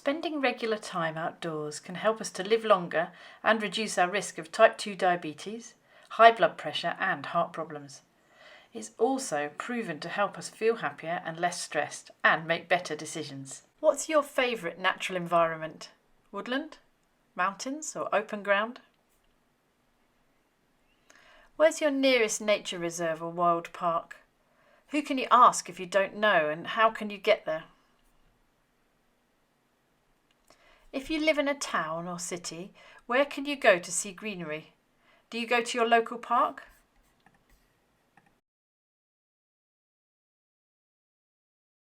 Spending regular time outdoors can help us to live longer and reduce our risk of type 2 diabetes, high blood pressure and heart problems. It's also proven to help us feel happier and less stressed and make better decisions. What's your favourite natural environment? Woodland? Mountains or open ground? Where's your nearest nature reserve or wild park? Who can you ask if you don't know, and how can you get there? If you live in a town or city, where can you go to see greenery? Do you go to your local park?